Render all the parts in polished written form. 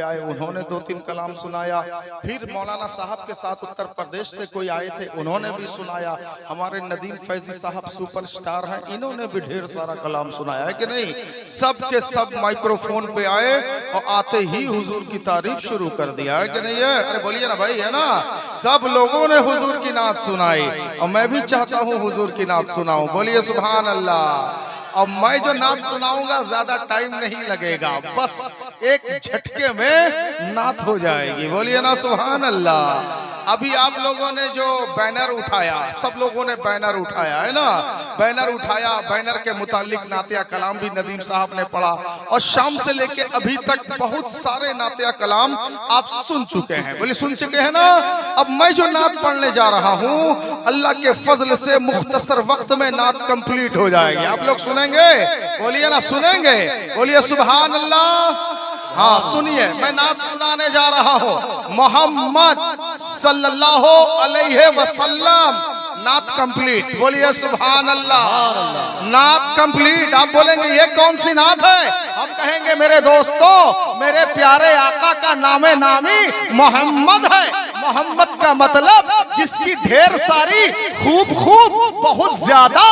आए, उन्होंने 2-3 कलाम सुनाया। फिर मौलाना साहब के साथ उत्तर प्रदेश से कोई आए थे, उन्होंने भी सुनाया। हमारे नदीम फैजी साहब सुपरस्टार हैं, इन्होंने भी ढेर सारा कलाम सुनाया है कि नहीं। सब के सब माइक्रोफोन पे आए और आते ही हुजूर की तारीफ शुरू कर दिया है कि नहीं है। अरे बोलिए ना भाई, है ना। सब लोगों ने हुजूर की नात सुनाई और मैं भी चाहता हूँ हुजूर की नात सुनाऊं। बोलिए सुभान अल्लाह। अब मैं जो नात सुनाऊंगा ज्यादा टाइम नहीं लगेगा, बस एक झटके में नात हो जाएगी। बोलिए ना सुभान अल्लाह। अभी आप लोगों ने जो बैनर उठाया, सब लोगों ने बैनर उठाया है ना, बैनर उठाया। बैनर के मुतालिक नातिया कलाम भी नदीम साहब ने पढ़ा और शाम से लेके अभी तक बहुत सारे नातिया कलाम आप सुन चुके हैं। बोले सुन चुके हैं ना। अब मैं जो नात पढ़ने जा रहा हूँ, अल्लाह के फजल से मुख्तसर वक्त में नात कंप्लीट हो जाएगी। आप लोग सुनेंगे? बोलिए ना, सुनेंगे? बोलिए सुभान अल्लाह। हाँ सुनिए, मैं नात सुनाने जा रहा हूँ। मोहम्मद सल्लल्लाहु अलैहि वसल्लम, नात कंप्लीट। बोलिए सुभान अल्लाह। नात कंप्लीट। आप बोलेंगे ये कौन सी नात है? हम कहेंगे मेरे दोस्तों, मेरे प्यारे आका का नामे नामी मोहम्मद है। मोहम्मद का मतलब जिसकी ढेर सारी खूब बहुत ज्यादा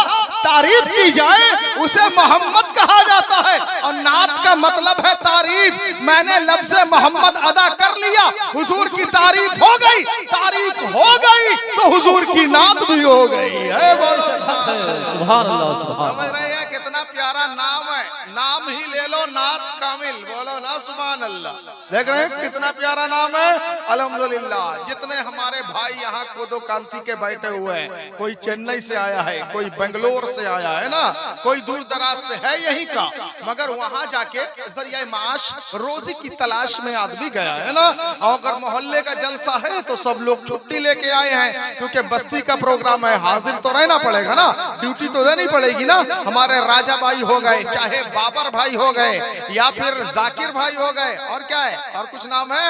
तारीफ की जाए उसे मोहम्मद कहा जाता है। और नात का मतलब है तारीफ। मैंने लफ्ज़ मोहम्मद अदा कर लिया, हुजूर की तारीफ हो गई। तारीफ हो गई तो हुजूर की नात भी हो गई है। बोलो सुभान अल्लाह। समझ रहे हैं कितना प्यारा नाम है। नाम ही ले लो, नात कामिल। बोलो ना सुभान अल्लाह। देख रहे हैं कितना प्यारा नाम है। अल्हम्दुलिल्लाह। जितने हमारे भाई यहाँ कोदो कांति के बैठे हुए हैं, कोई चेन्नई से आया है, कोई बेंगलोर से आया है ना, कोई दूर दराज से है यहीं का, मगर वहां जाके जरिया माश रोजी की तलाश में आदमी गया है ना। और अगर मोहल्ले का जलसा है तो सब लोग छुट्टी लेके आए हैं, क्योंकि बस्ती का प्रोग्राम है। हाजिर तो रहना पड़ेगा ना, ड्यूटी तो देनी पड़ेगी ना। हमारे राजा भाई हो गए, चाहे बाबर भाई हो गए, या फिर जाकिर भाई हो गए, और क्या है, और कुछ नाम है,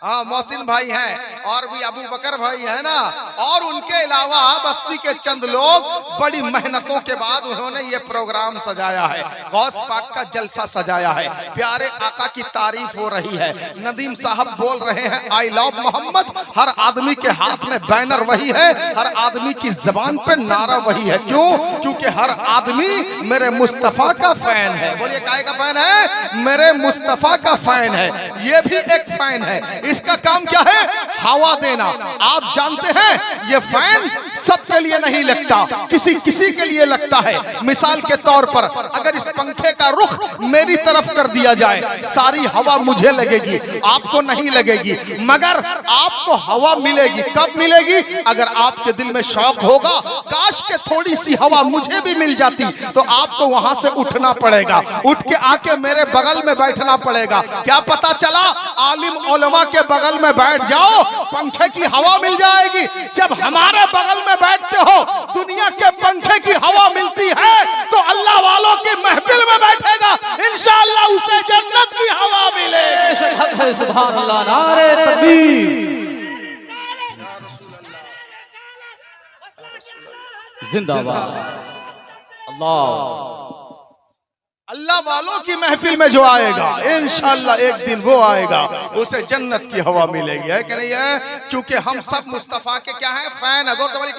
हाँ मोहसिन भाई हैं, और भी अबू बकर भाई है ना। और उनके अलावा बस्ती के चंद लोग बड़ी मेहनतों के बाद उन्होंने ये प्रोग्राम सजाया है। गौस पाक का जलसा सजाया है, प्यारे आका की तारीफ हो रही है। नदीम साहब बोल रहे हैं आई लव मोहम्मद। हर आदमी के हाथ में बैनर वही है, हर आदमी की जबान पे नारा वही है। क्यों? क्योंकि हर आदमी मेरे मुस्तफा का फैन है। बोलिए काहे का फैन है? मेरे मुस्तफा का फैन है। ये भी एक फैन है। इसका काम क्या है? हवा देना। आप जानते हैं ये फैन सबके लिए नहीं लगता, किसी के लिए लगता है। मिसाल के तौर पर अगर इस पंखे का रुख मेरी तरफ कर दिया जाए, सारी हवा मुझे लगेगी, आपको नहीं लगेगी। मगर आपको हवा मिलेगी। कब मिलेगी? अगर आपके दिल में शौक होगा, काश के थोड़ी सी हवा मुझे भी मिल जाती, तो आपको वहां से उठना पड़ेगा, उठ के आके मेरे बगल में बैठना पड़ेगा। क्या पता चला आलिम उलमा के बगल में बैठ जाओ, पंखे की हवा मिल जाएगी। जब हमारे बगल में बैठते हो, दुनिया के पंखे की हवा मिलती है, तो अल्लाह वालों की महफिल में बैठेगा, इंशाअल्लाह उसे जन्नत की हवा मिलेगी। सुभान अल्लाह। नारे तकबीर। जिंदाबाद। अल्लाह वालों की महफिल में जो आएगा, इंशाअल्लाह एक दिन वो आएगा, उसे जन्नत की हवा मिलेगी। है कि नहीं है? क्योंकि हम सब मुस्तफा के क्या है? फैन है।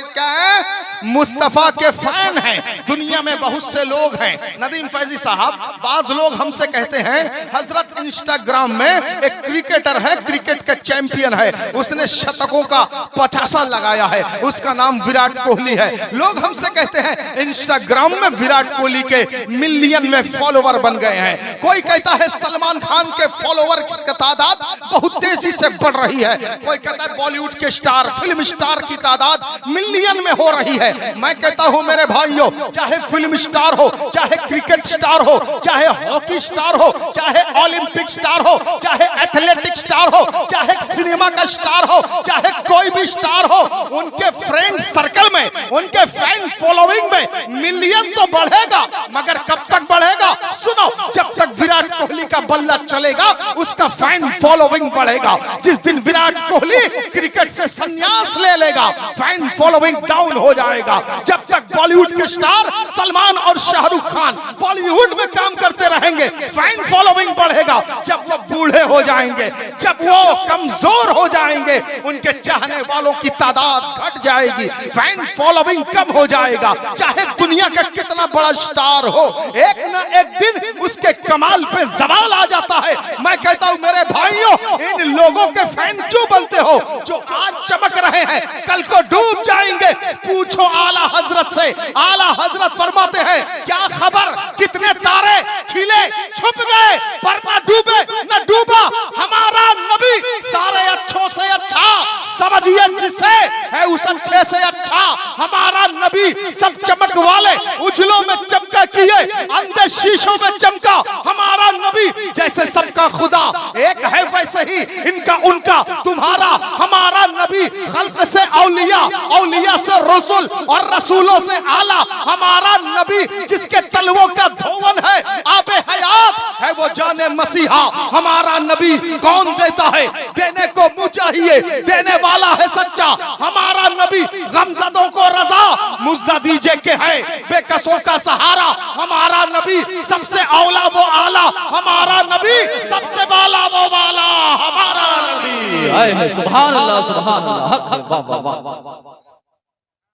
क्या है? मुस्तफा के फैन हैं। दुनिया में बहुत से लोग हैं। नदीम फैजी साहब, बाज लोग हमसे कहते हैं हजरत इंस्टाग्राम में एक क्रिकेटर है, क्रिकेट का चैंपियन है, उसने शतकों का 50 लगाया है, उसका नाम विराट कोहली है। लोग हमसे कहते हैं इंस्टाग्राम में विराट कोहली के मिलियन में फॉलोवर बन गए हैं। कोई कहता है सलमान खान के फॉलोवर की तादाद बहुत तेजी से बढ़ रही है। कोई कहता है बॉलीवुड के स्टार, फिल्म स्टार की तादाद मिलियन में हो रही है। मैं कहता हूं मेरे भाइयों, चाहे फिल्म स्टार हो, चाहे क्रिकेट स्टार हो, चाहे हॉकी स्टार हो, चाहे ओलंपिक स्टार हो, चाहे एथलेटिक स्टार हो, चाहे सिनेमा का स्टार हो, चाहे कोई भी स्टार हो, उनके फ्रेंड सर्कल में, उनके फैन फॉलोइंग में मिलियन तो बढ़ेगा, मगर कब तक बढ़ेगा? सुनो, जब तक विराट कोहली का बल्ला चलेगा उसका फैन फॉलोइंग बढ़ेगा। जिस दिन विराट कोहली क्रिकेट से संन्यास ले लेगा फैन फॉलोइंग डाउन हो जाएगा। जब तक बॉलीवुड के स्टार सलमान और शाहरुख खान बॉलीवुड में काम करते रहेंगे फैन फॉलोइंग बढ़ेगा। जब वो बूढ़े हो जाएंगे, जब वो कमजोर हो जाएंगे, उनके चाहने वालों की तादाद घट जाएगी, फैन फॉलोइंग कम हो जाएगा। चाहे दुनिया का कितना बड़ा स्टार हो, एक ना एक दिन उसके कमाल पे ज़वाल आ जाता है। मैं कहता हूं मेरे भाइयों, इन लोगों के फैन क्यों बनते हो जो आज चमक रहे हैं कल को डूब जाएंगे? पूछो आला हजरत से। आला हजरत फरमाते हैं क्या खबर कितने तारे खिले छुप गए पर ना डूबे न डूबा हमारा नबी। सारे अच्छों से अच्छा समझिए जिसे है उस अच्छे से अच्छा हमारा नबी। सब चमक वाले उजलों में चमका किए, अंधे शीशों में चमका हमारा नबी। जैसे सबका खुदा एक है वैसे ही इनका उनका तुम्हारा हमारा नबी। खल्क से औलिया, औलिया से रसूल और रसूलों से आला हमारा नबी। जिसके तलवों का धोवन है आबे हयात है वो जाने मसीहा हमारा नबी। कौन देता है देने को मुँह चाहिए, देने वाला है सच्चा हमारा नबी। गमज़दों को रजा मुज्दा दीजिए के है बेकसों का सहारा हमारा नबी। सबसे औला वो आला हमारा नबी, सबसे बाला वो बाला हमारा नबी। आए सुभान अल्लाह सुभान अल्लाह हक हक वाह वाह वाह।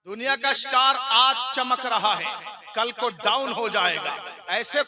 दुनिया का स्टार आज चमक रहा है कल को डाउन हो जाएगा। ऐसे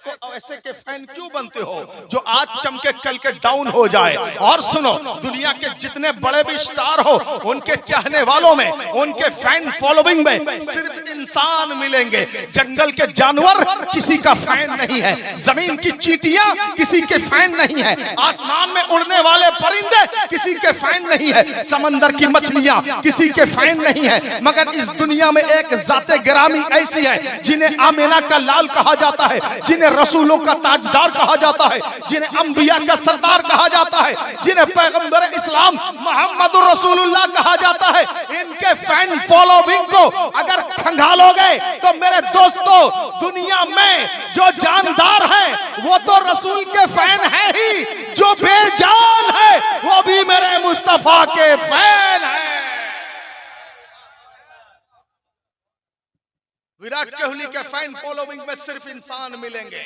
के फैन क्यों बनते हो जो आज चमके कल के डाउन हो जाए? और सुनो, दुनिया के जितने बड़े भी स्टार हो उनके चाहने वालों में, उनके फैन फॉलोइंग में सिर्फ इंसान मिलेंगे। जंगल के जानवर किसी का फैन नहीं है, जमीन की चींटियां किसी के फैन नहीं है, आसमान में उड़ने वाले परिंदे किसी के फैन नहीं है, समंदर की मछलियां किसी के फैन नहीं है। मगर इस दुनिया में एक जाते गिरामी ऐसी है जिन्हें आमिना का लाल कहा जाता है, जिन्हें रसूलों का ताजदार कहा जाता है, जिन्हें अंबिया का सरदार कहा जाता है, जिन्हें पैगंबर इस्लाम मोहम्मद रसूलुल्लाह कहा जाता है। इनके फैन फॉलोइंग को अगर खंगालोगे तो मेरे दोस्तों दुनिया में जो जानदार है वो तो रसूल के फैन है ही, जो बेजान है वो भी मेरे मुस्तफा के फैन है। विराट कोहली के फैन फॉलोइंग में सिर्फ इंसान मिलेंगे,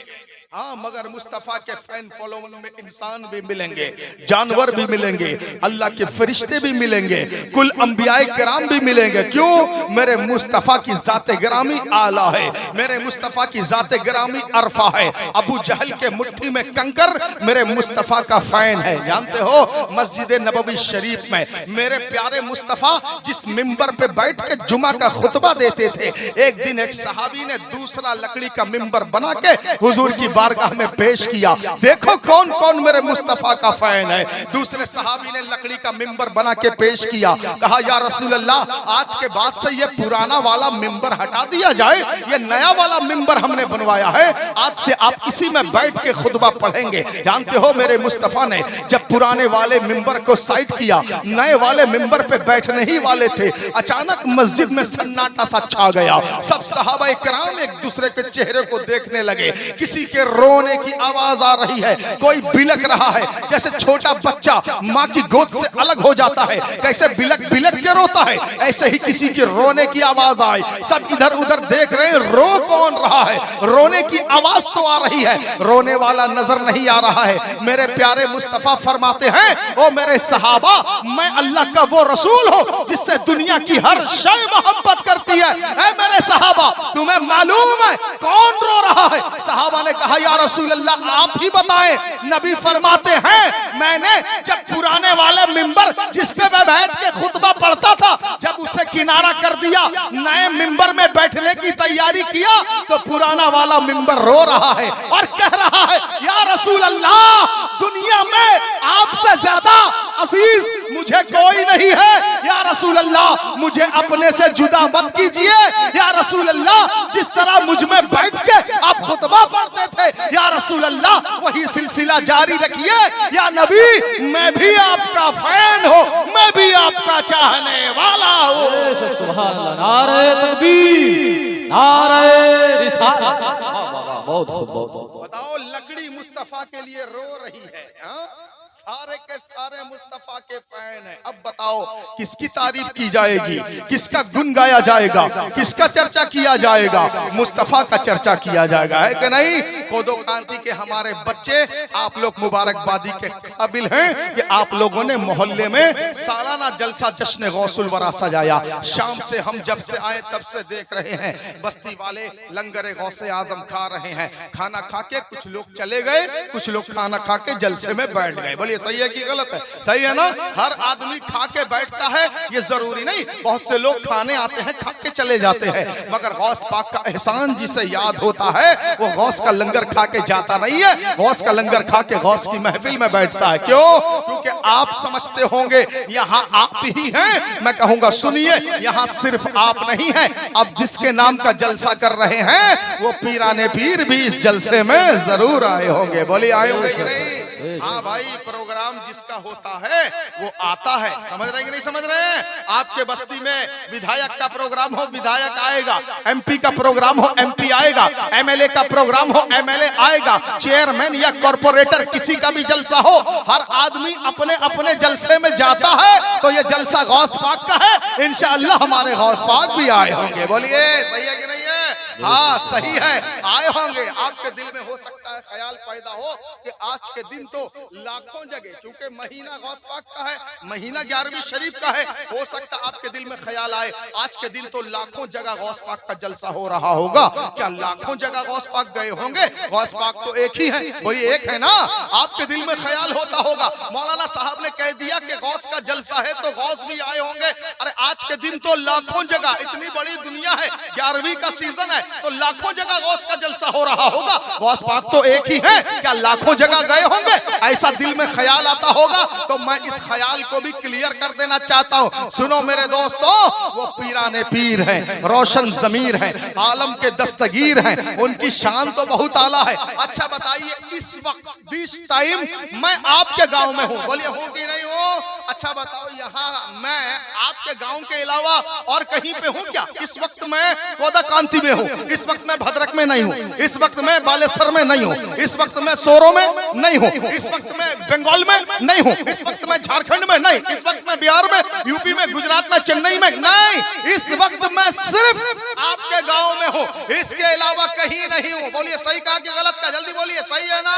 हाँ, मगर मुस्तफा के फैन फॉलोइंग में इंसान भी मिलेंगे, जानवर भी मिलेंगे, अल्लाह के फरिश्ते भी मिलेंगे, कुल अंबियाए किराम भी मिलेंगे। क्यों? मेरे मुस्तफा की जाते गिरामी आला है, मेरे मुस्तफा की जाते गिरामी अरफा है। अबू जहल के मुट्ठी में कंकर मेरे मुस्तफा का फैन है। जानते हो मस्जिद नबवी शरीफ में मेरे प्यारे मुस्तफा जिस मिंबर पे बैठ के जुमा का खुतबा देते थे, एक दिन एक सहाबी ने दूसरा लकड़ी का मिंबर बना के हुजूर की बारगाह में पेश किया। देखो कौन कौन मेरे मुस्तफा का फैन है। दूसरे सहाबी ने लकड़ी का मिंबर बना के पेश किया, कहा या रसूल अल्लाह आज के बाद से ये पुराना वाला मिंबर हटा दिया जाए, ये नया वाला मिंबर हमने बनवाया है, आज से आप इसी में बैठ के खुतबा पढ़ेंगे। जानते हो मेरे मुस्तफा ने जब पुराने वाले मिंबर को साइड किया, नए वाले मिंबर पे बैठने ही वाले थे, अचानक मस्जिद में सन्नाटा सा छा गया। सब सहाबा इकराम एक दूसरे के चेहरे को देखने लगे। किसी के रोने की आवाज आ रही है, कोई बिलक रहा है जैसे छोटा बच्चा माँ की गोद से अलग हो जाता है, कैसे बिलक बिलक के रोता है, ऐसे ही किसी के रोने की आवाज आई। सब इधर उधर देख रहे हैं, रो कौन रहा है? रोने की आवाज तो आ रही है, रोने वाला नजर नहीं आ रहा है। मेरे प्यारे मुस्तफा फरमाते हैं, ओ मेरे सहाबा, मैं अल्लाह का वो रसूल हूँ जिससे दुनिया की हर शय मोहब्बत करती है। ऐ मेरे सहाबा, तुम्हें मालूम है कौन रो रहा है? सहाबा ने कहा या रसूल अल्लाह आप ही बताएं। नबी फरमाते हैं, मैंने जब पुराने वाले मिंबर जिस पे मैं बैठ के खुतबा पढ़ता था, जब उसे किनारा कर दिया, नए मिंबर में बैठने की तैयारी किया, तो पुराना वाला मिंबर रो रहा है और कह रहा है या रसूल अल्लाह, दुनिया में आपसे ज्यादा अजीज मुझे कोई नहीं है। या रसूल अल्लाह मुझे अपने से जुदा मत कीजिए। या रसूल अल्लाह जिस तरह मुझ में बैठ के आप खुतबा पढ़ते थे, या रसूल अल्लाह वही सिलसिला जारी रखिए। या नबी मैं भी आपका फैन हूँ, मैं भी आपका चाहने वाला हूँ। सुभान अल्लाह, नारे तकबीर, नारे रिसालत। बहुत खूब, बहुत। बताओ लकड़ी मुस्तफा के लिए रो रही है, हाँ? सारे के सारे मुस्तफा के फैन हैं। अब बताओ किसकी तारीफ की जाएगी, किसका गुण गाया जाएगा, किसका चर्चा किया जाएगा? मुस्तफा का चर्चा किया जाएगा, है कि नहीं? कोदो कांति के हमारे बच्चे, आप लोग मुबारकबादी के काबिल हैं कि आप लोगों ने मोहल्ले में सालाना जलसा जश्न गौसुल वरा सजाया। शाम से हम जब से आए तब से देख रहे हैं बस्ती वाले लंगर गौसे आजम खा रहे हैं। खाना खा के कुछ लोग चले गए, कुछ लोग खाना खा के जलसे में बैठ गए। बोलिए सही है कि गलत है? सही है ना? हर आदमी खा के बैठता है ये जरूरी नहीं, बहुत से लोग खाने आते हैं खा के चले जाते हैं, मगर गौस पाक का एहसान जिसे याद होता है वो गौस का लंगर खा के जाता नहीं है, गौस का लंगर खा के गौस की महफिल में बैठता है। क्यों? क्योंकि आप समझते होंगे यहाँ आप ही हैं। मैं कहूंगा सुनिए, यहाँ सिर्फ आप नहीं है, अब जिसके नाम का जलसा कर रहे हैं वो पीराने पीर भी इस जलसे में जरूर आए होंगे। बोलिए आए होंगे कि नहीं? हाँ भाई, प्रोग्राम जिसका होता है वो आता है। समझ रहे हैं कि नहीं समझ रहे हैं? आपके बस्ती में विधायक का प्रोग्राम हो, विधायक आएगा, एमपी का प्रोग्राम हो, एमपी आएगा, एमएलए का प्रोग्राम हो, एमएलए आएगा, चेयरमैन या कॉर्पोरेटर किसी का भी जलसा हो, हर आदमी अपने अपने जलसे में जाता है। तो ये जलसा गौस पाक का है, इंशाअल्लाह हमारे गौस पाक भी आए होंगे। बोलिए सही है कि नहीं है? हाँ सही है, आए होंगे। आपके दिल में हो सकता है ख्याल पैदा हो कि आज के दिन तो लाखों जगह, क्योंकि महीना गौस पाक का है, महीना 11वीं शरीफ का है, हो सकता आपके दिल में ख्याल आए आज के दिन तो लाखों जगह गौस पाक का जलसा हो रहा होगा। क्या लाखों जगह गौस पाक गए होंगे? गौस पाक तो एक ही है। बोलिए एक है ना? आपके दिल में ख्याल होता होगा मौलाना साहब ने कह दिया कि गौस का जलसा है तो गौस भी आए होंगे। अरे आज के दिन तो लाखों जगह, इतनी बड़ी दुनिया है, 11वीं का सीजन है तो लाखों जगह गौस का जलसा हो रहा होगा। गौस पाक तो एक ही है, क्या लाखों जगह गए होंगे? ऐसा दिल में ख्याल आता होगा तो मैं इस ख्याल को भी क्लियर कर देना चाहता हूं। सुनो मेरे दोस्तों, वो पीराने पीर हैं, रोशन जमीर हैं, आलम के दस्तगीर हैं, उनकी शान तो बहुत आला है। अच्छा बताइए, इस वक्त दिस टाइम मैं आपके गांव में हूं, बोलिए हूं कि नहीं हूं? अच्छा बताओ, यहाँ मैं आपके गांव के अलावा और कहीं पे हूं क्या? इस वक्त मैं कोदा कांति में हूं, इस वक्त मैं भद्रक में नहीं हूं, इस वक्त मैं बालेश्वर में नहीं हूं, इस वक्त मैं सोरो में नहीं हूं, इस वक्त मैं बंगाल में नहीं हूं, इस वक्त मैं झारखंड में नहीं, इस वक्त मैं बिहार में, यूपी में, गुजरात में, चेन्नई में नहीं, इस वक्त मैं सिर्फ आपके गांव में हूं, इसके अलावा कहीं नहीं हूं। बोलिए सही कहा कि गलत कहा? जल्दी बोलिए, सही है ना?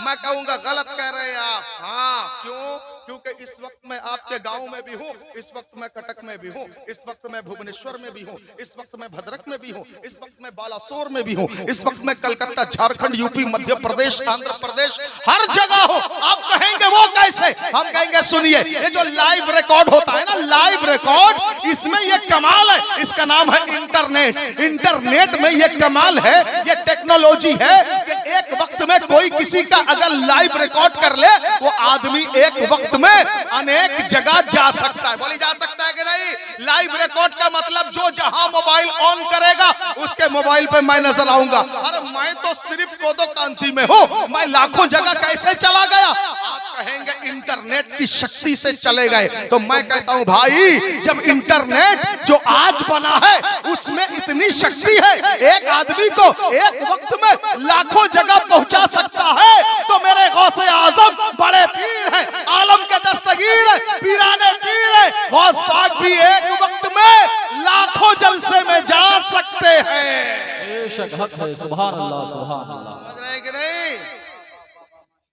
मैं कहूंगा गलत कह रहे हैं आप। हाँ क्यों? क्योंकि इस वक्त मैं आपके गांव में भी हूं, इस वक्त मैं कटक में भी हूं, इस वक्त मैं भुवनेश्वर में भी हूं, इस वक्त मैं भद्रक में भी हूं, इस वक्त मैं बालासोर में भी हूं, इस वक्त मैं कलकत्ता, झारखंड, यूपी, मध्य प्रदेश, आंध्र प्रदेश, हर जगह हो। आप कहेंगे वो कैसे? हम कहेंगे सुनिए, ये जो लाइव रिकॉर्ड होता है ना, लाइव रिकॉर्ड, इसमें ये कमाल है, इसका नाम है इंटरनेट। इंटरनेट में ये कमाल है, ये टेक्नोलॉजी है कि एक वक्त में कोई किसी का अगर लाइव रिकॉर्ड कर ले, वो आदमी एक वक्त में अनेक जगह जा सकता है। बोली जा सकता है कि नहीं? लाइव रिकॉर्ड का मतलब जो जहां मोबाइल ऑन करेगा उसके मोबाइल पे मैं नजर आऊंगा। अरे मैं तो सिर्फ कोदो कांति में हूं, मैं लाखों जगह कैसे चला गया? आप कहेंगे इंटरनेट की शक्ति से चले गए, तो मैं कहता हूं भाई, जब इंटरनेट जो आज बना है उसमें इतनी शक्ति है, एक आदमी को एक वक्त में लाखों जगह पहुंचा सकता है, तो मेरे गौसे आजम बड़े पीर हैं, आलम के दस्तगीर है, पीराने पीर है, गौस पाक भी एक वक्त में लाखों जलसे में जा सकते हैं। बेशक हक है, सुभान अल्लाह, सुभान अल्लाह। समझ रहे हैं कि नहीं?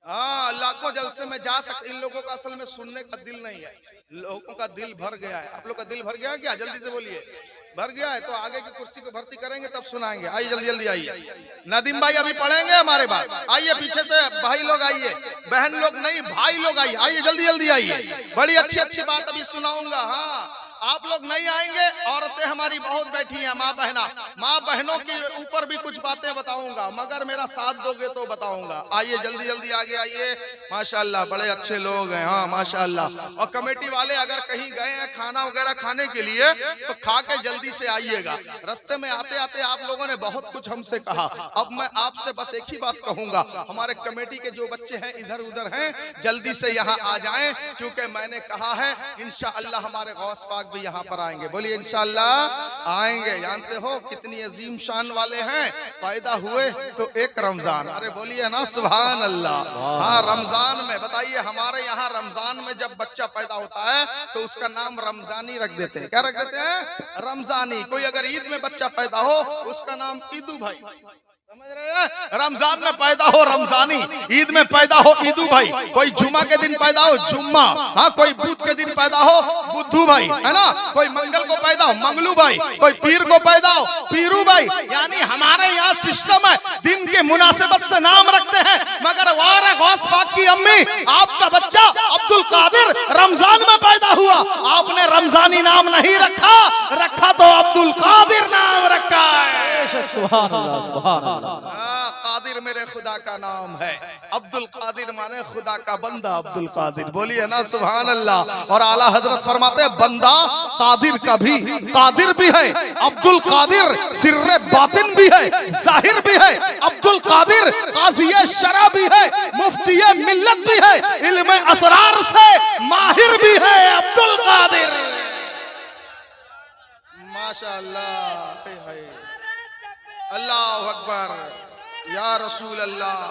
हाँ, लाखों जलसे में जा सकते। इन लोगों का असल में सुनने का दिल नहीं है, लोगों का दिल भर गया है। आप लोग का दिल भर गया है क्या? जल्दी से बोलिए। भर गया है तो आगे की कुर्सी को भर्ती करेंगे तब सुनाएंगे। आइए जल्दी जल्दी आइए। नदीम भाई अभी पढ़ेंगे हमारे बाद। आइए पीछे से भाई लोग आइए, बहन लोग नहीं भाई लोग आइए। आइए जल्दी जल्दी आइए, बड़ी अच्छी अच्छी बात अभी सुनाऊंगा। हाँ, आप लोग नहीं आएंगे, औरतें हमारी बहुत बैठी हैं, माँ बहना, माँ बहनों के ऊपर भी कुछ बातें बताऊंगा, मगर मेरा साथ दोगे तो बताऊंगा। आइए जल्दी जल्दी आगे आइए। माशाल्लाह बड़े अच्छे लोग हैं। हाँ माशाल्लाह। और कमेटी वाले अगर कहीं गए हैं खाना वगैरह खाने के लिए तो खा के जल्दी से आइएगा। रास्ते में आते आते आप लोगों ने बहुत कुछ हमसे कहा, अब मैं आपसे बस एक ही बात कहूंगा, हमारे कमेटी के जो बच्चे हैं इधर उधर हैं, जल्दी से यहाँ आ जाएं, क्योंकि मैंने कहा है इंशाअल्लाह हमारे गौस पाक भी यहाँ पर आएंगे। बोलिए इंशाअल्लाह आएंगे। जानते हो कितनी अजीम शान वाले हैं, पैदा हुए तो एक रमजान, अरे बोलिए ना सुभान अल्लाह। हाँ रमजान में बताइए, हमारे यहाँ रमजान में जब बच्चा पैदा होता है तो उसका नाम रमजानी रख देते हैं। क्या रख देते हैं? रमजानी। कोई अगर ईद में बच्चा पैदा हो उसका नाम ईदू भाई, समझ रहे हैं? रमजान में पैदा हो रमजानी, ईद में पैदा हो ईदू भाई, कोई जुमा के दिन पैदा हो जुम्मा, हाँ कोई बुध के दिन पैदा हो बुद्धू भाई, है ना, कोई मंगल को पैदा हो मंगलू भाई, कोई पीर को पैदा हो पीरू भाई। यानी हमारे यहाँ सिस्टम है, दिन के मुनासिबत से नाम रखते हैं। मगर वार गौस पाक की अम्मी, आपका बच्चा अब्दुल कादिर रमजान में पैदा हुआ, आपने रमजानी नाम नहीं रखा, रखा तो अब्दुल कादिर नाम रखा है। सुभान अल्लाह, सुभान अल्लाह। कादिर मेरे खुदा का नाम है। अब्दुल कादिर माने खुदा का बंदा अब्दुल कादिर। बोलिए ना सुभान अल्लाह। और आला हजरत फरमाते बंदा कादिर का भी कादिर भी है, अब्दुल कादिर सिर्रे बातिन भी है, जाहिर भी है। अब्दुल कादिर काज़िए शरा भी है, मुफ्तिए मिल्लत भी है, इल्मे असरार से माहिर भी है अब्दुल कादिर। माशाअल्लाह, अल्लाह अकबर, या रसूल अल्लाह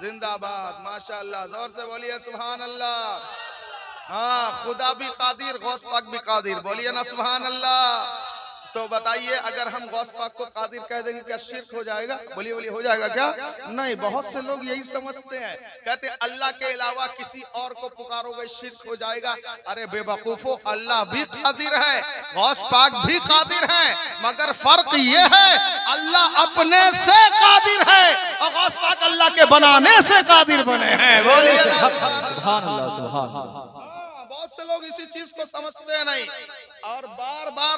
जिंदाबाद। माशाअल्लाह, जोर से बोलिए सुभान अल्लाह। हाँ खुदा भी कादिर, गौस पाक भी कादिर। बोलिए ना सुभान अल्लाह। तो बताइए अगर हम गौस पाक को कादिर कह देंगे क्या शिर्क हो जाएगा? बोलिए बोलिए हो जाएगा क्या? नहीं, बहुत से लोग यही समझते हैं, कहते हैं अल्लाह के अलावा किसी और को पुकारोगे शिर्क हो जाएगा। अरे बेवकूफो, अल्लाह भी कादिर है, गौस पाक भी कादिर है, मगर फर्क ये है अल्लाह अपने से कादिर है और गौस पाक अल्लाह के बनाने से कादिर बने हैं। बोलिए सुभान अल्लाह, सुभान अल्लाह। बहुत से लोग इसी चीज को समझते नहीं और बार बार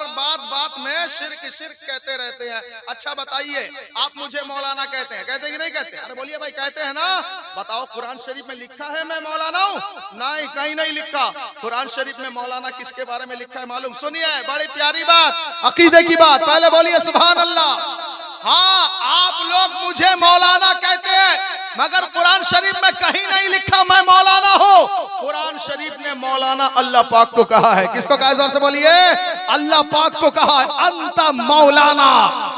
बात में शिर्क शिर्क कहते रहते हैं। अच्छा बताइए, आप मुझे मौलाना कहते हैं, कहते हैं कि नहीं कहते? अरे बोलिए भाई, कहते हैं ना? बताओ कुरान शरीफ में लिखा है मैं मौलाना हूँ? नहीं, कहीं नहीं लिखा। कुरान शरीफ में मौलाना किसके बारे में लिखा है मालूम? सुनिए, बड़ी प्यारी बात, अकीदे की बात। पहले बोलिए सुभान अल्लाह। हाँ आप लोग मुझे मौलाना कहते हैं, मगर कुरान शरीफ में कहीं नहीं लिखा मैं मौलाना हूँ। कुरान शरीफ ने मौलाना अल्लाह पाक को कहा है। किसको कहा? जोर से बोलिए। अल्लाह पाक को कहा है अंता मौलाना,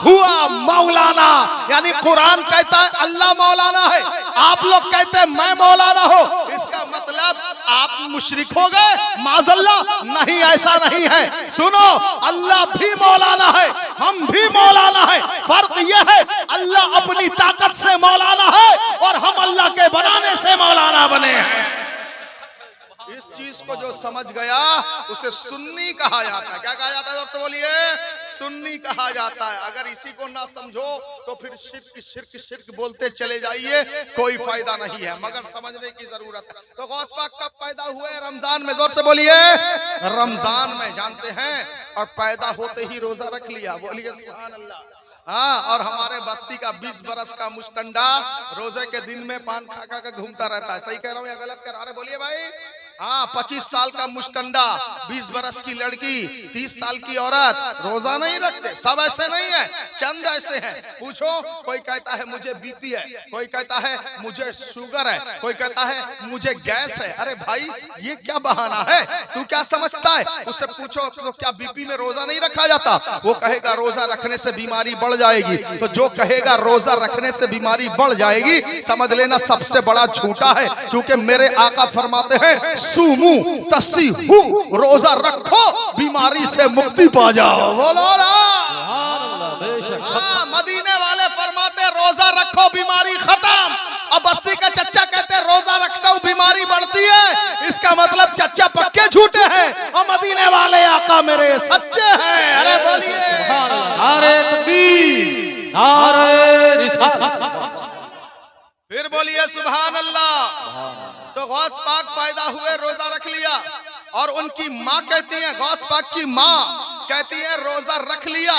हुआ मौलाना। यानी कुरान कहता है अल्लाह मौलाना है, आप लोग कहते हैं मैं मौलाना हूँ। इसका मतलब आप मुशरिक हो गए? माज़अल्लाह, नहीं, ऐसा नहीं है। सुनो, अल्लाह भी मौलाना है, हम भी मौलाना है। फर्क यह है अल्लाह अपनी ताकत से मौलाना है और हम अल्लाह के बनाने से मौलाना बने हैं। इस चीज को जो समझ गया उसे सुन्नी कहा जाता है। क्या कहा जाता है? जोर से बोलिए। सुन्नी कहा जाता है। अगर इसी को ना समझो तो फिर शिर्क शिर्क शिर्क बोलते चले जाइए, कोई फायदा नहीं है, मगर समझने की जरूरत है। तो गौस पाक कब पैदा हुए? रमजान में। जोर से बोलिए। रमजान में, जानते हैं, और पैदा होते ही रोजा रख लिया। बोलिए सुभान अल्लाह। हाँ, और हमारे बस्ती का 20 बरस का मुस्टंडा रोजे के दिन में पान खा खा कर घूमता रहता है। सही कह रहा हूँ या गलत कह रहा है? बोलिए भाई। हाँ, 25 साल का मुस्टंडा, 20 बरस की लड़की, 30 साल की औरत रोजा नहीं रखते। सब ऐसे नहीं है, चंद ऐसे हैं। पूछो, कोई कहता है मुझे बीपी है, कोई कहता है मुझे शुगर है, कोई कहता है मुझे गैस है। अरे भाई, ये क्या बहाना है? तू क्या समझता है? उससे पूछो तो क्या बीपी में रोजा नहीं रखा जाता? वो कहेगा रोजा रखने से बीमारी बढ़ जाएगी। तो जो कहेगा रोजा रखने से बीमारी बढ़ जाएगी, समझ लेना सबसे बड़ा झूठा है। क्योंकि मेरे आका फरमाते हैं सुमू तसीहू, रोजा रखो बीमारी से मुक्ति पा जाओ। बोलो ना। मदीने वाले फरमाते रोजा रखो बीमारी खत्म, और बस्ती का चच्चा कहते रोजा रखता हूँ बीमारी बढ़ती है। इसका मतलब चच्चा पक्के झूठे हैं और मदीने वाले आका मेरे सच्चे हैं। अरे बोलिए। नारे तकबीर, नारे रिसालत। फिर बोलिए सुभान अल्लाह। तो गौस पाक पैदा हुए, रोजा रख लिया, और उनकी माँ कहती है, गौस पाक की माँ कहती है रोजा रख लिया।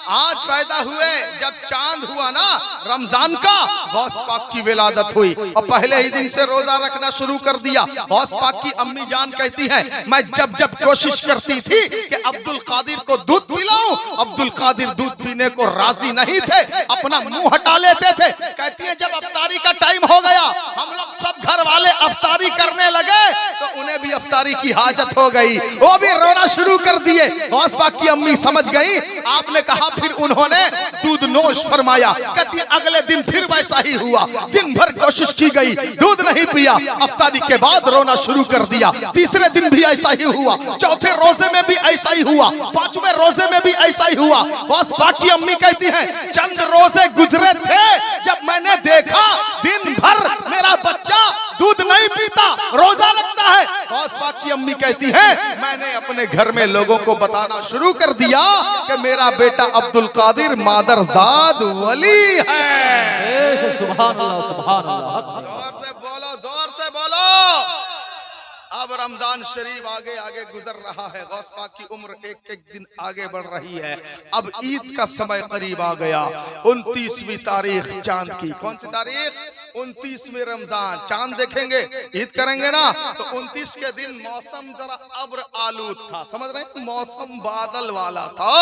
आज पैदा हुए, जब चांद हुआ ना रमजान का, गौस पाक की विलादत हुई और पहले ही दिन से रोजा रखना शुरू कर दिया। गौस पाक की अम्मी जान कहती है, मैं जब जब कोशिश करती थी कि अब्दुल कादिर को दूध पिलाऊं, अब्दुल कादिर दूध पीने को राजी नहीं थे, अपना मुंह हटा लेते थे। कहती है जब अफ्तारी का टाइम हो गया, हम लोग सब घर वाले अफ्तारी करने लगे, तो उन्हें भी अफ्तारी की हाजत हो गई, वो भी रोना शुरू कर दिए। गौस पाक की अम्मी समझ गई। आपने कहा, फिर उन्होंने दूध नोश फरमाया। कहती अगले दिन फिर वैसा ही हुआ, दिन भर कोशिश की गई, दूध नहीं पिया। अफ्तारी के बाद रोना शुरू कर दिया। तीसरे दिन भी ऐसा ही हुआ, चौथे रोजे में भी ऐसा ही हुआ, पांचवें रोजे में भी ऐसा ही हुआ। गौस पाक की अम्मी कहती है, चंद रोजे गुजरे थे जब मैंने देखा दिन भर मेरा बच्चा दूध नहीं पीता, रोजा लगता है। गौस पाक की अम्मी कहती है, मैंने अपने घर में लोगों को बताना शुरू कर दिया कि मेरा बेटा अब्दुल कादिर मादरजाद वली है। सुभान अल्लाह, सुभान अल्लाह। जोर से बोलो, जोर से बोलो। अब रमजान शरीफ आगे आगे गुजर रहा है। गौस पाक की उम्र एक एक दिन आगे बढ़ रही है। अब ईद का समय करीब आ गया। 29वीं तारीख चांद की। कौन सी तारीख? 29वें रमजान। चांद देखेंगे, ईद करेंगे ना, तो 29 के दिन मौसम जरा अब्र आलूद था, समझ रहे हैं, मौसम बादल वाला था,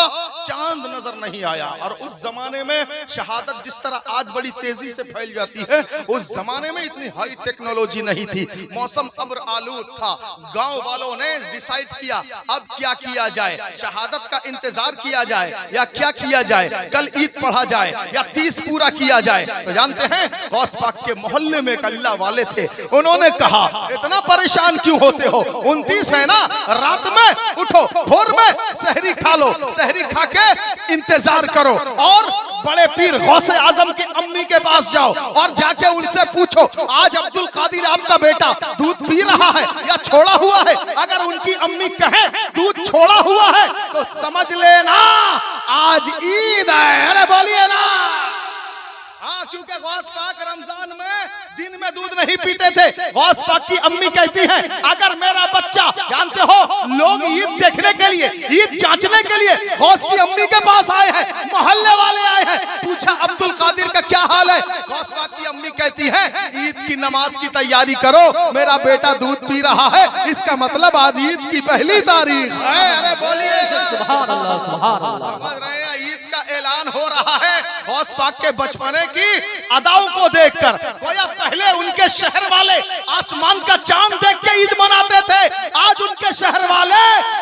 चांद नजर नहीं आया। और उस जमाने में शहादत जिस तरह आज बड़ी तेजी से फैल जाती है, उस जमाने में इतनी हाई टेक्नोलॉजी नहीं थी। मौसम अब्र आलूद था। गांव वालों ने डिसाइड किया, अब क्या किया जाए, शहादत का इंतजार किया जाए या क्या किया जाए, कल ईद पढ़ा जाए या 30 पूरा किया जाए। तो जानते हैं, गौस पाक के मोहल्ले में एक अल्लाह वाले थे, उन्होंने कहा, इतना परेशान क्यों होते हो, 29 है ना, रात में उठो, भोर में सहरी खा लो, सहरी खा के इंतजार करो और बड़े पीर गौसे आजम की अम्मी के पास जाओ और जाके उनसे पूछो, आज अब्दुल कादिर आपका बेटा दूध पी रहा है या छोड़ा हुआ है। अगर उनकी अम्मी कहे दूध छोड़ा हुआ है तो समझ लेना आज ईद है। अरे बोलिए ना। हाँ, चूंकि गौस पाक रमजान में दिन में दूध नहीं पीते थे। गौस पाक की अम्मी कहती है, अगर मेरा बच्चा, जानते हो लोग ईद देखने के लिए, ईद जांचने के लिए गौस की अम्मी के पास आए हैं, मोहल्ले वाले आए हैं, पूछा अब्दुल कादिर का क्या हाल है। गौस पाक की अम्मी कहती है, ईद की नमाज की तैयारी करो, मेरा बेटा दूध पी रहा है, इसका मतलब आज ईद की पहली तारीख है। अरे बोलिए सुभान अल्लाह, सुभान अल्लाह। समझ रहे हैं, ईद का ऐलान हो रहा है। गौस पाक के बचपने की अदाओं को देखकर, गोया पहले उनके शहर वाले आसमान का चांद देख के ईद मनाते थे, आज उनके शहर वाले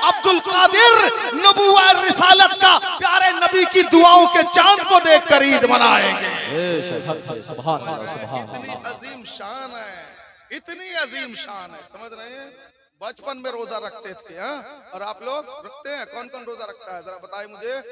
अब्दुल कादिर नबुव्वत रिसालत का, प्यारे नबी की दुआओं के चांद को देखकर ईद मनाएंगे। सुभान अल्लाह, सुभान इतनी अल्लाह। अजीम शान है, इतनी अजीम शान है। समझ रहे हैं, बचपन में रोजा रखते थे। हाँ? और आप लोग रखते हैं? कौन कौन रोजा रखता है, जरा बताए मुझे।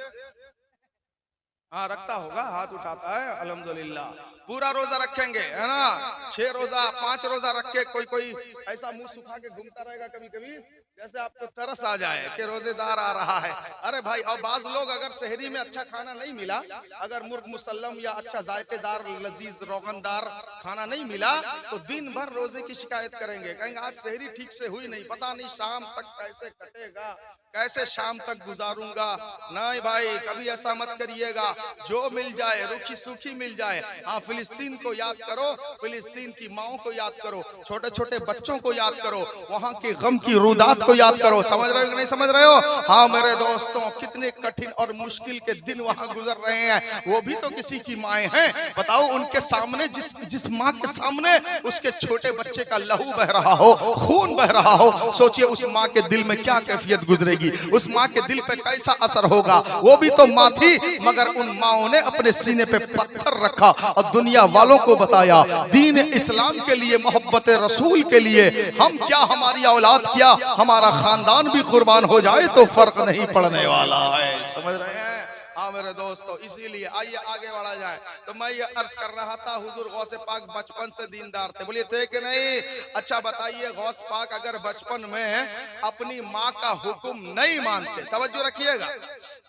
हाँ, रखता होगा, हाथ उठाता है, अल्हम्दुलिल्लाह। पूरा रोजा रखेंगे, है ना, 6 रोजा 5 रोजा रख के कोई ऐसा मुंह सुखा के घूमता रहेगा, कभी कभी जैसे आपको तरस आ जाए कि रोजेदार आ रहा है। अरे भाई, और बाज लोग अगर शहरी में अच्छा खाना नहीं मिला, अगर मुर्ग मुसल्लम या अच्छा जायकेदार लजीज रोगनदार खाना नहीं मिला, तो दिन भर रोजे की शिकायत करेंगे, कहेंगे आज शहरी ठीक से हुई नहीं, पता नहीं शाम तक कैसे कटेगा, कैसे शाम तक गुजारूंगा। नहीं भाई, कभी ऐसा मत करिएगा, जो मिल जाए रूखी सूखी मिल जाए। हाँ, फिलिस्तीन को याद करो, फिलिस्तीन की माओं को याद करो, छोटे छोटे बच्चों को याद करो, वहाँ के गम की रुदात को याद करो। समझ रहे हो कि नहीं समझ रहे हो? हाँ मेरे दोस्तों, कितने कठिन और मुश्किल के दिन वहाँ गुजर रहे हैं। वो भी तो किसी की माएँ हैं। बताओ, उनके सामने जिस माँ के सामने उसके छोटे बच्चे का लहू बह रहा हो, खून बह रहा हो, सोचिए उस माँ के दिल में क्या कैफियत गुजरेगी, उस माँ के दिल पे कैसा असर होगा। वो भी तो माँ थी, मगर उन माओं ने अपने सीने पे पत्थर रखा और दुनिया वालों को बताया, दीन इस्लाम के लिए, मोहब्बत रसूल के लिए, हम क्या, हमारी औलाद क्या, हमारा खानदान भी कुर्बान हो जाए तो फर्क नहीं पड़ने वाला है। समझ रहे हैं? हाँ मेरे दोस्तों, इसीलिए आइए आगे बढ़ा जाए। तो मैं ये अर्ज कर रहा था, हुजूर गौसे पाक बचपन से दीनदार थे, बोलिए थे कि नहीं? अच्छा बताइए, गौस पाक अगर बचपन में अपनी माँ का हुक्म नहीं मानते, तवज्जो रखिएगा,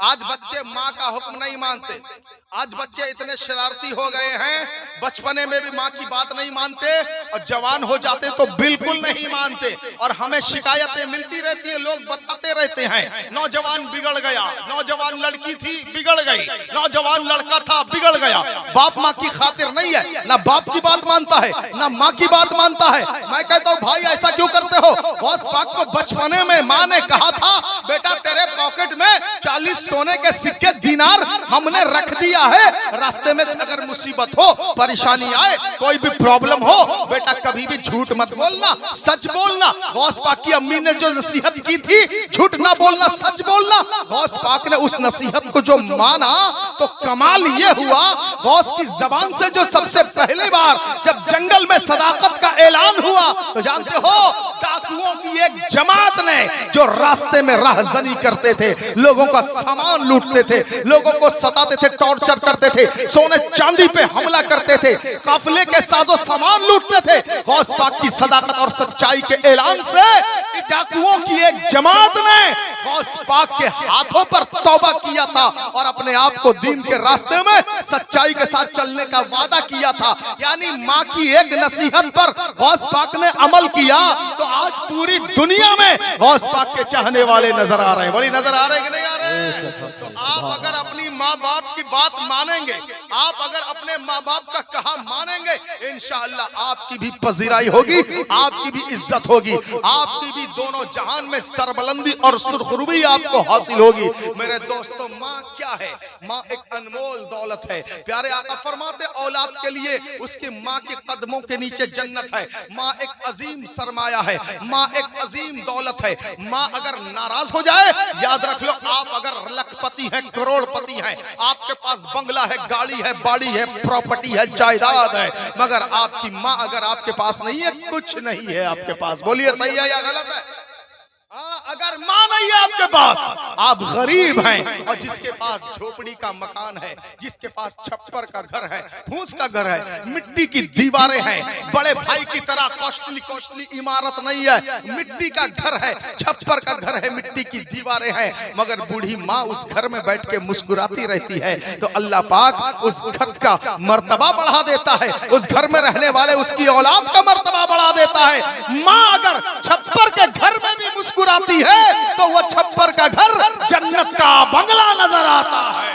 आज बच्चे माँ का हुक्म नहीं मानते, आज बच्चे इतने शरारती हो गए हैं, बचपने में भी माँ की बात नहीं मानते और जवान हो जाते तो बिल्कुल नहीं मानते। और हमें शिकायतें मिलती रहती है, लोग बताते रहते हैं, नौजवान बिगड़ गया, नौजवान लड़की थी बिगड़ गई, नौजवान लड़का था बिगड़ गया। बाप माँ की खातिर नहीं है, ना बाप की बात मानता है ना माँ की बात मानता है। मैं कहता हूँ भाई ऐसा क्यों करते हो? गौस पाक को बचपने में माँ ने कहा था, बेटा तेरे पॉकेट में 40 सोने के सिक्के दिनार हमने रख दिया है। रास्ते में अगर मुसीबत हो, परेशानी आए, कोई भी प्रॉब्लम हो, बेटा कभी भी झूठ मत बोलना, सच बोलना। गौस पाक की अम्मी ने जो नसीहत की थी, झूठ ना बोलना, सच बोलना। गौस पाक ने उस नसीहत को जो माना तो कमाल ये हुआ, गौस की जबान से जो सबसे पहली बार जब जंगल में सदाकत का ऐलान हुआ, तो जानते हो डाकुओं की एक जमात ने जो रास्ते में राहजनी करते थे, लोगों का सामान लूटते थे, लोगों को सताते थे, टॉर्चर करते थे, सोने चांदी पे हमला करते थे, काफिले के साजो सामान लूटते थे, गौस पाक की सदाकत और सच्चाई के ऐलान से डाकुओं की एक जमात ने गौस पाक के हाथों पर तौबा किया था और अपने आप को दीन के रास्ते में सच्चाई के साथ चलने का वादा किया था। यानी माँ की एक नसीहत पर गौस पाक ने अमल किया तो आज पूरी दुनिया में गौस पाक के चाहने वाले नजर आ रहे हैं। बोली नजर आ रहे हैं कि नहीं आ रहे? तो आप अगर अपनी माँ बाप की बात मानेंगे, आप अगर अपने माँ बाप का कहा मानेंगे, इंशाअल्लाह आपकी भी पजीराई होगी, आपकी भी इज्जत होगी, आपकी भी दोनों जहान में सरबलंदी और सुरखरुबी आपको हासिल होगी। मेरे दोस्तों, माँ क्या है? माँ एक अनमोल दौलत है। प्यारे आका फरमाते औलाद के लिए उसकी माँ के कदमों के नीचे जन्नत है। माँ एक अजीम सरमाया है, माँ एक अजीम दौलत है। माँ अगर नाराज हो जाए, याद रख लो, आप अगर लखपति हैं, करोड़पति हैं, आपके पास बंगला है, गाड़ी है, बाड़ी है, प्रॉपर्टी है, जायदाद है, मगर आपकी माँ अगर आपके पास नहीं है, कुछ नहीं है आपके पास। बोलिए सही है या गलत है? अगर माँ नहीं है आपके पास, आप गरीब हैं। और जिसके पास झोपड़ी का मकान है, जिसके पास छप्पर का घर है, फूस का घर है, मिट्टी की दीवारें हैं, बड़े भाई की तरह कॉस्टली इमारत नहीं है, मिट्टी का घर है, छप्पर का घर है, मिट्टी की दीवारें हैं, मगर बूढ़ी माँ उस घर में बैठ के मुस्कुराती रहती है, तो अल्लाह पाक उस घर का मर्तबा बढ़ा देता है, उस घर में रहने वाले उसकी औलाद का मर्तबा बढ़ा देता है। माँ अगर छप्पर के घर में भी मुस्कुराती है तो वो छप्पर का घर जन्नत का बंगला नजर आता है।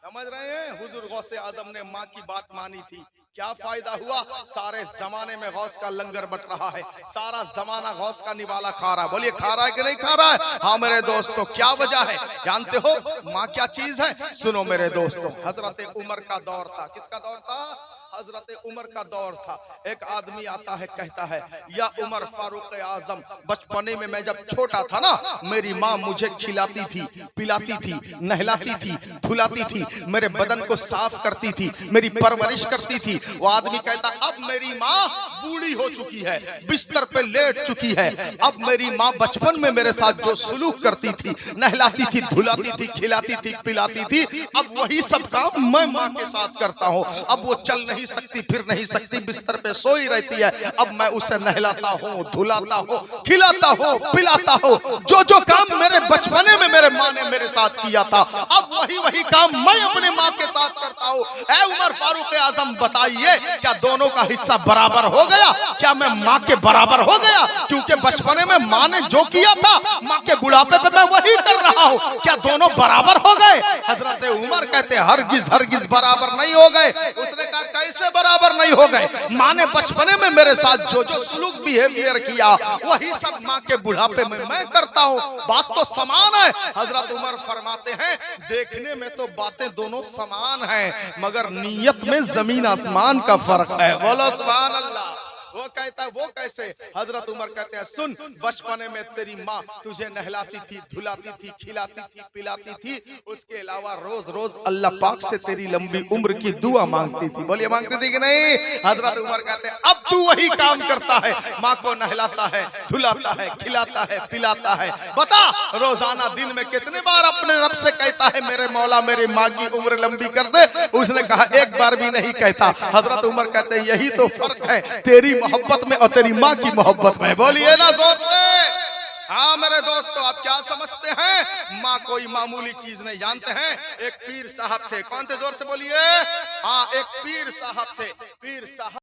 समझ रहे हैं? हुजूर गौसे आजम ने माँ की बात मानी थी, क्या फायदा हुआ? सारे जमाने में गौस का लंगर बट रहा है, सारा जमाना गौस का निवाला खा रहा है। बोलिए खा रहा है कि नहीं खा रहा है? हाँ मेरे दोस्तों, क्या वजह है जानते हो? माँ क्या चीज है? सुनो मेरे दोस्तों, हजरत उमर का दौर था। किसका दौर था? हजरत उमर का दौर था। एक आदमी आता है, कहता है, या उमर फारूक आजम, बचपने में मैं जब छोटा था ना, मेरी माँ मुझे खिलाती थी, पिलाती थी, नहलाती थी, धुलाती थी, मेरे बदन को साफ करती थी, मेरी परवरिश करती थी। वो आदमी कहता, अब मेरी माँ बूढ़ी हो चुकी है, बिस्तर पे लेट चुकी है, अब मेरी माँ बचपन में मेरे साथ जो सुलूक करती थी, नहलाती थी, धुलाती थी, खिलाती थी, पिलाती थी, अब वही सब काम मैं माँ के साथ करता हूँ। अब वो चल नहीं सकती, फिर नहीं सकती, बिस्तर पे सोई रहती है, अब मैं उसे नहलाता हूँ, धुलाता हूँ, खिलाता हूँ, पिलाता हूँ। जो काम मेरे बचपने में मेरे माँ ने मेरे साथ किया था, अब वही काम मैं अपने माँ के साथ करता हूँ। ऐ उमर फारूक आजम, बताइए क्या दोनों का हिस्सा बराबर हो गया? क्या मैं माँ के बराबर हो गया? क्योंकि बचपने में माँ ने जो किया था, माँ के बुढ़ापे पे मैं वही कर रहा हूँ, क्या दोनों बराबर हो गए? हजरत उमर कहते, हरगिज बराबर नहीं हो गए। उसने कहा, कैसे बराबर नहीं हो गए? माँ ने बचपने में मेरे साथ जो सुलूक बिहेवियर किया, वही सब माँ के बुढ़ापे में मैं करता हूँ, बात तो समान है। हजरत उमर फरमाते हैं, देखने में तो बातें दोनों समान हैं, मगर नीयत में जमीन आसमान का फर्क है। बोलो सुभान अल्लाह। वो कहता है, वो कैसे? हजरत उमर कहते हैं, सुन, बचपने में तेरी माँ तुझे नहलाती थी, धुलाती थी, खिलाती थी, पिलाती थी, उसके अलावा रोज रोज अल्लाह पाक से तेरी लंबी उम्र की दुआ मांगती थी। बोलिए मांगती थी कि नहीं? हजरत उमर कहते हैं, अब तू वही काम करता है, माँ को नहलाता है, धुलाता है, खिलाता है, पिलाता है। बता, रोजाना दिन में कितने बार अपने रब से कहता है, मेरे मौला मेरी माँ की उम्र लंबी कर दे? उसने कहा, एक बार भी नहीं कहता। हजरत उमर कहते हैं, यही तो फर्क है तेरी मोहब्बत में और तेरी माँ की मोहब्बत में। बोलिए ना जोर से। हाँ मेरे दोस्तों, आप क्या समझते हैं? माँ कोई मामूली चीज नहीं। जानते हैं, एक पीर साहब थे। कौन थे? जोर से बोलिए। हाँ, एक पीर साहब थे। पीर साहब